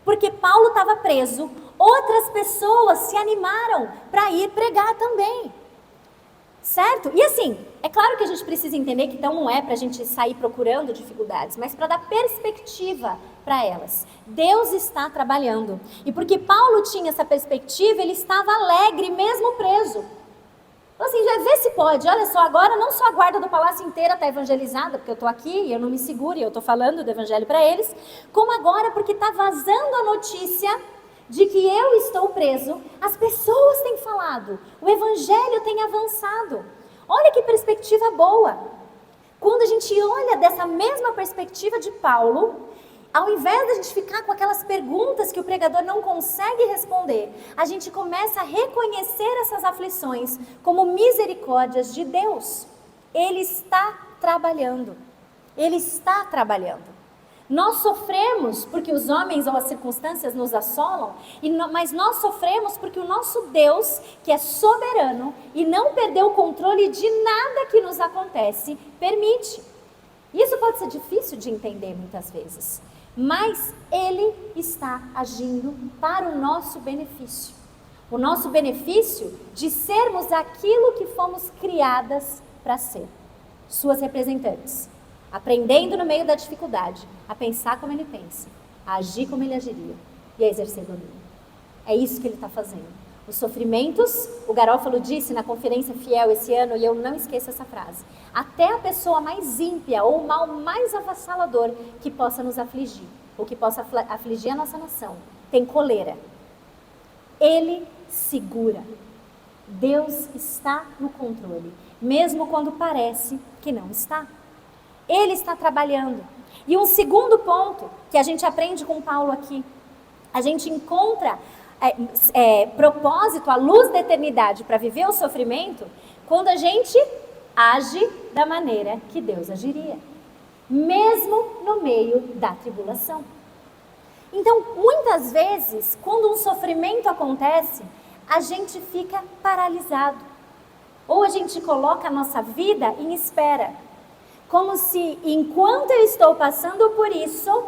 porque Paulo estava preso, outras pessoas se animaram para ir pregar também. Certo? E assim, é claro que a gente precisa entender que então não é para a gente sair procurando dificuldades, mas para dar perspectiva para elas. Deus está trabalhando. E porque Paulo tinha essa perspectiva, ele estava alegre mesmo preso. Então assim, já vê se pode. Olha só, agora não só a guarda do palácio inteira está evangelizada, porque eu estou aqui e eu não me seguro e eu estou falando do evangelho para eles, como agora porque está vazando a notícia de que eu estou preso, as pessoas têm falado, o evangelho tem avançado. Olha que perspectiva boa. Quando a gente olha dessa mesma perspectiva de Paulo, ao invés de a gente ficar com aquelas perguntas que o pregador não consegue responder, a gente começa a reconhecer essas aflições como misericórdias de Deus. Ele está trabalhando. Ele está trabalhando. Nós sofremos porque os homens ou as circunstâncias nos assolam, mas nós sofremos porque o nosso Deus, que é soberano e não perdeu o controle de nada que nos acontece, permite. Isso pode ser difícil de entender muitas vezes, mas Ele está agindo para o nosso benefício. o nosso benefício de sermos aquilo que fomos criadas para ser, suas representantes, aprendendo no meio da dificuldade a pensar como ele pensa, a agir como ele agiria e a exercer domínio. É isso que ele está fazendo. Os sofrimentos, o Garofalo disse na conferência Fiel esse ano, e eu não esqueço essa frase, até a pessoa mais ímpia ou o mal mais avassalador que possa nos afligir, ou que possa afligir a nossa nação, tem coleira. Ele segura. Deus está no controle, mesmo quando parece que não está. Ele está trabalhando. E um segundo ponto que a gente aprende com Paulo aqui, a gente encontra propósito, a luz da eternidade para viver o sofrimento, quando a gente age da maneira que Deus agiria, mesmo no meio da tribulação. Então, muitas vezes, quando um sofrimento acontece, a gente fica paralisado, ou a gente coloca a nossa vida em espera, como se enquanto eu estou passando por isso,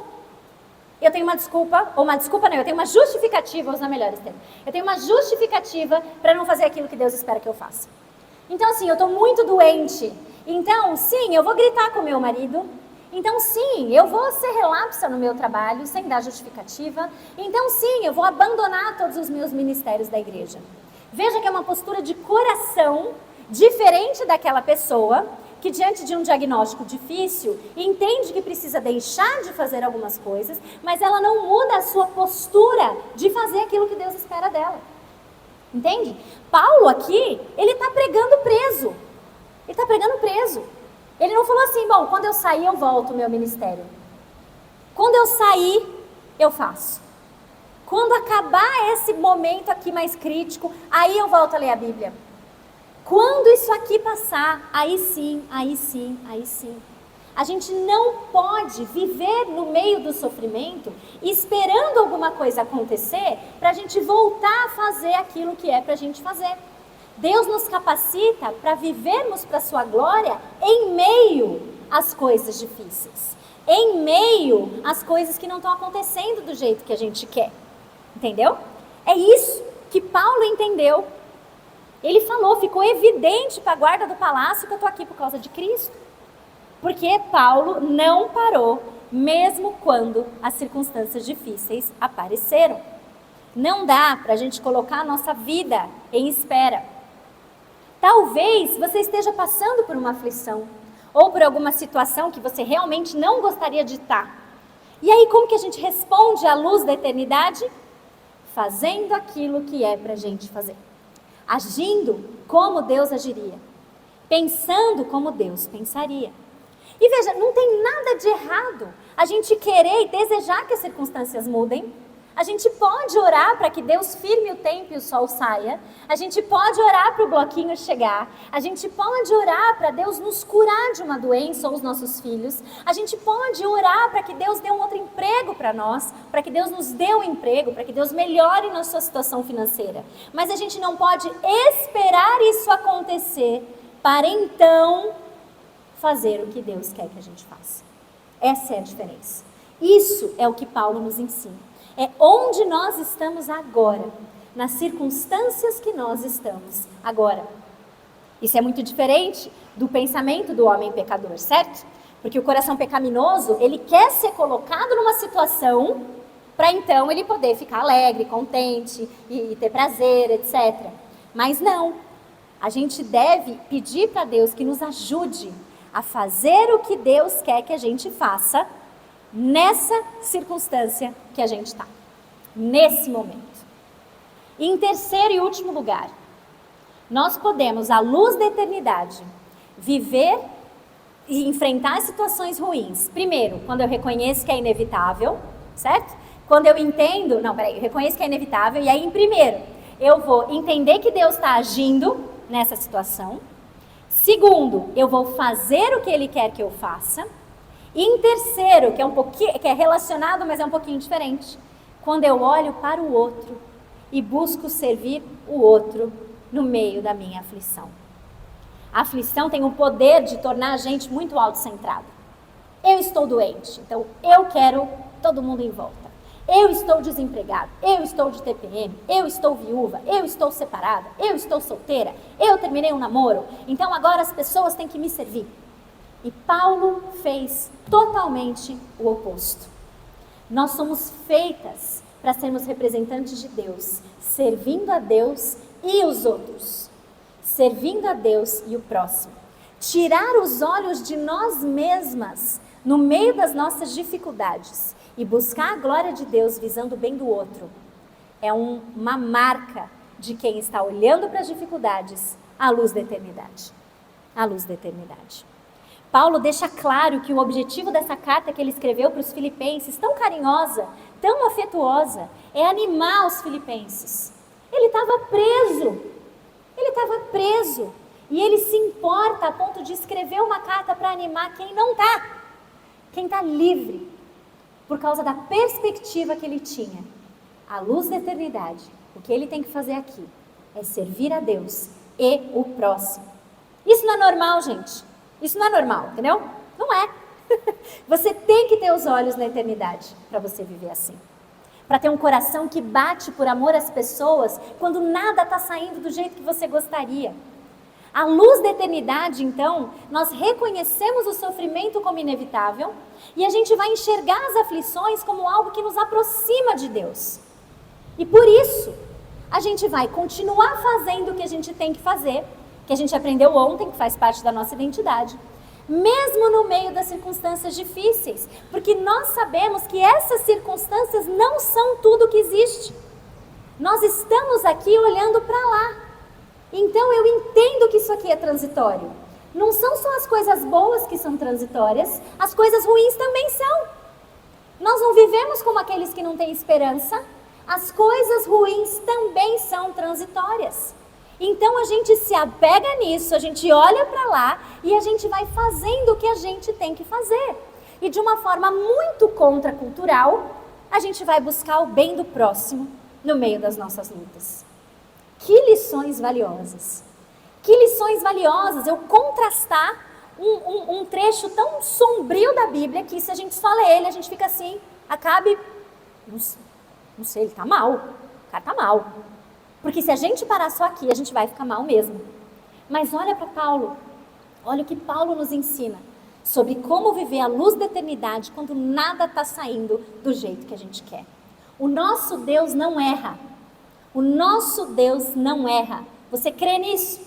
eu tenho uma desculpa, ou uma desculpa não, eu tenho uma justificativa, vou usar melhores termos. Eu tenho uma justificativa para não fazer aquilo que Deus espera que eu faça. Então assim, eu estou muito doente, então sim, eu vou gritar com o meu marido, então sim, eu vou ser relapsa no meu trabalho, sem dar justificativa, então sim, eu vou abandonar todos os meus ministérios da igreja. Veja que é uma postura de coração diferente daquela pessoa que diante de um diagnóstico difícil, entende que precisa deixar de fazer algumas coisas, mas ela não muda a sua postura de fazer aquilo que Deus espera dela. Entende? Paulo aqui, ele está pregando preso. Ele está pregando preso. Ele não falou assim, bom, quando eu sair eu volto ao meu ministério. Quando eu sair, eu faço. Quando acabar esse momento aqui mais crítico, aí eu volto a ler a Bíblia. Quando isso aqui passar, aí sim, aí sim, aí sim. A gente não pode viver no meio do sofrimento esperando alguma coisa acontecer para a gente voltar a fazer aquilo que é para a gente fazer. Deus nos capacita para vivermos para a sua glória em meio às coisas difíceis. Em meio às coisas que não estão acontecendo do jeito que a gente quer. Entendeu? É isso que Paulo entendeu. Ele falou, ficou evidente para a guarda do palácio que eu estou aqui por causa de Cristo. Porque Paulo não parou, mesmo quando as circunstâncias difíceis apareceram. Não dá para a gente colocar a nossa vida em espera. Talvez você esteja passando por uma aflição, ou por alguma situação que você realmente não gostaria de estar. E aí como que a gente responde à luz da eternidade? Fazendo aquilo que é para a gente fazer. Agindo como Deus agiria, pensando como Deus pensaria. E veja, não tem nada de errado a gente querer e desejar que as circunstâncias mudem. A gente pode orar para que Deus firme o tempo e o sol saia. A gente pode orar para o bloquinho chegar. A gente pode orar para Deus nos curar de uma doença ou os nossos filhos. A gente pode orar para que Deus dê um outro emprego para nós, para que Deus nos dê um emprego, para que Deus melhore nossa situação financeira. Mas a gente não pode esperar isso acontecer para então fazer o que Deus quer que a gente faça. Essa é a diferença. Isso é o que Paulo nos ensina. É onde nós estamos agora, nas circunstâncias que nós estamos agora. Isso é muito diferente do pensamento do homem pecador, certo? Porque o coração pecaminoso, ele quer ser colocado numa situação para então ele poder ficar alegre, contente e ter prazer, etc. Mas não, a gente deve pedir para Deus que nos ajude a fazer o que Deus quer que a gente faça nessa circunstância que a gente está, nesse momento. E em terceiro e último lugar, nós podemos, à luz da eternidade, viver e enfrentar situações ruins. Primeiro, quando eu reconheço que é inevitável, certo? Quando eu entendo, eu reconheço que é inevitável, e aí em primeiro, eu vou entender que Deus está agindo nessa situação. Segundo, eu vou fazer o que Ele quer que eu faça. E em terceiro, que é relacionado, mas é um pouquinho diferente, quando eu olho para o outro e busco servir o outro no meio da minha aflição. A aflição tem o poder de tornar a gente muito autocentrado. Eu estou doente, então eu quero todo mundo em volta. Eu estou desempregado, eu estou de TPM, eu estou viúva, eu estou separada, eu estou solteira, eu terminei um namoro, então agora as pessoas têm que me servir. E Paulo fez totalmente o oposto. Nós somos feitas para sermos representantes de Deus, servindo a Deus e os outros, servindo a Deus e o próximo. Tirar os olhos de nós mesmas no meio das nossas dificuldades e buscar a glória de Deus visando o bem do outro é uma marca de quem está olhando para as dificuldades à luz da eternidade. À luz da eternidade. Paulo deixa claro que o objetivo dessa carta que ele escreveu para os filipenses, tão carinhosa, tão afetuosa, é animar os filipenses. Ele estava preso, e ele se importa a ponto de escrever uma carta para animar quem não está, quem está livre, por causa da perspectiva que ele tinha. À luz da eternidade, o que ele tem que fazer aqui é servir a Deus e o próximo. Isso não é normal, gente. Isso não é normal, entendeu? Não é. Você tem que ter os olhos na eternidade para você viver assim. Para ter um coração que bate por amor às pessoas quando nada está saindo do jeito que você gostaria. À luz da eternidade, então, nós reconhecemos o sofrimento como inevitável e a gente vai enxergar as aflições como algo que nos aproxima de Deus. E por isso, a gente vai continuar fazendo o que a gente tem que fazer, que a gente aprendeu ontem, que faz parte da nossa identidade, mesmo no meio das circunstâncias difíceis, porque nós sabemos que essas circunstâncias não são tudo que existe. Nós estamos aqui olhando para lá. Então eu entendo que isso aqui é transitório. Não são só as coisas boas que são transitórias, as coisas ruins também são. Nós não vivemos como aqueles que não têm esperança. As coisas ruins também são transitórias. Então a gente se apega nisso, a gente olha para lá e a gente vai fazendo o que a gente tem que fazer. E de uma forma muito contracultural, a gente vai buscar o bem do próximo no meio das nossas lutas. Que lições valiosas! Que lições valiosas eu contrastar um trecho tão sombrio da Bíblia que se a gente só lê ele, a gente fica assim, acabe, não sei, ele está mal, o cara está mal. Porque se a gente parar só aqui, a gente vai ficar mal mesmo. Mas olha para Paulo, olha o que Paulo nos ensina sobre como viver à luz da eternidade quando nada está saindo do jeito que a gente quer. O nosso Deus não erra. O nosso Deus não erra. Você crê nisso?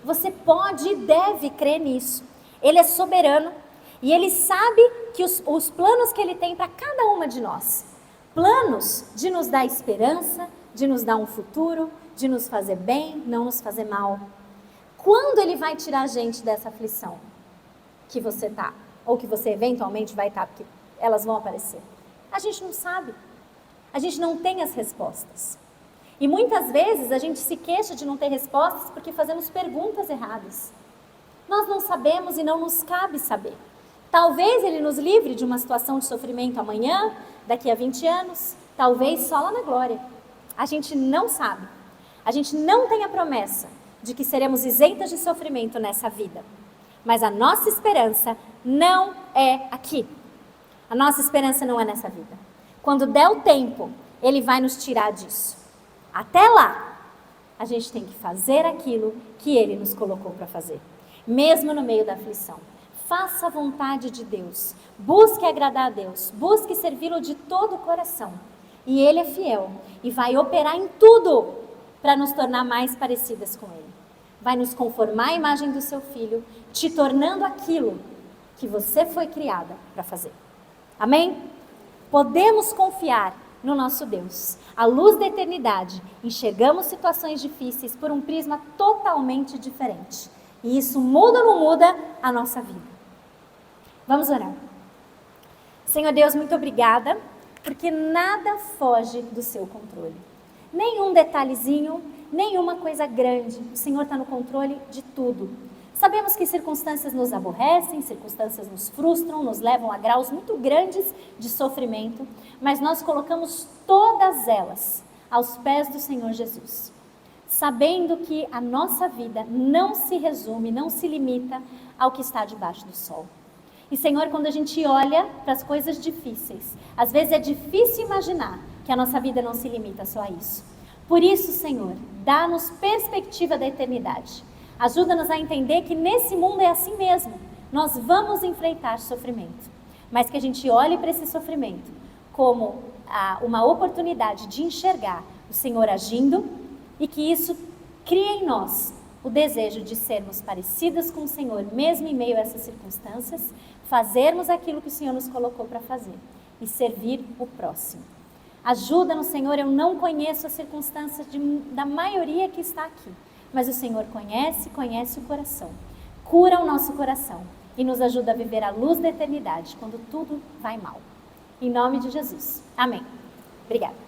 Você pode e deve crer nisso. Ele é soberano e ele sabe que os planos que ele tem para cada uma de nós. Planos de nos dar esperança, de nos dar um futuro, de nos fazer bem, não nos fazer mal. Quando ele vai tirar a gente dessa aflição que você está, ou que você eventualmente vai estar, porque elas vão aparecer? A gente não sabe. A gente não tem as respostas. E muitas vezes a gente se queixa de não ter respostas porque fazemos perguntas erradas. Nós não sabemos e não nos cabe saber. Talvez ele nos livre de uma situação de sofrimento amanhã, daqui a 20 anos, talvez só lá na glória. A gente não sabe. A gente não tem a promessa de que seremos isentas de sofrimento nessa vida. Mas a nossa esperança não é aqui. A nossa esperança não é nessa vida. Quando der o tempo, ele vai nos tirar disso. Até lá, a gente tem que fazer aquilo que ele nos colocou para fazer. Mesmo no meio da aflição. Faça a vontade de Deus. Busque agradar a Deus. Busque servi-lo de todo o coração. E ele é fiel e vai operar em tudo para nos tornar mais parecidas com ele. Vai nos conformar à imagem do seu filho, te tornando aquilo que você foi criada para fazer. Amém? Podemos confiar no nosso Deus. À luz da eternidade, enxergamos situações difíceis por um prisma totalmente diferente. E isso muda ou não muda a nossa vida? Vamos orar. Senhor Deus, muito obrigada, porque nada foge do seu controle. Nenhum detalhezinho, nenhuma coisa grande. O Senhor está no controle de tudo. Sabemos que circunstâncias nos aborrecem, circunstâncias nos frustram, nos levam a graus muito grandes de sofrimento, mas nós colocamos todas elas aos pés do Senhor Jesus, sabendo que a nossa vida não se resume, não se limita ao que está debaixo do sol. E Senhor, quando a gente olha para as coisas difíceis, às vezes é difícil imaginar que a nossa vida não se limita só a isso. Por isso, Senhor, dá-nos perspectiva da eternidade. Ajuda-nos a entender que nesse mundo é assim mesmo. Nós vamos enfrentar sofrimento, mas que a gente olhe para esse sofrimento como uma oportunidade de enxergar o Senhor agindo e que isso crie em nós o desejo de sermos parecidas com o Senhor, mesmo em meio a essas circunstâncias, fazermos aquilo que o Senhor nos colocou para fazer e servir o próximo. Ajuda-nos, Senhor, eu não conheço as circunstâncias da maioria que está aqui, mas o Senhor conhece o coração. Cura o nosso coração e nos ajuda a viver a luz da eternidade quando tudo vai mal. Em nome de Jesus. Amém. Obrigada.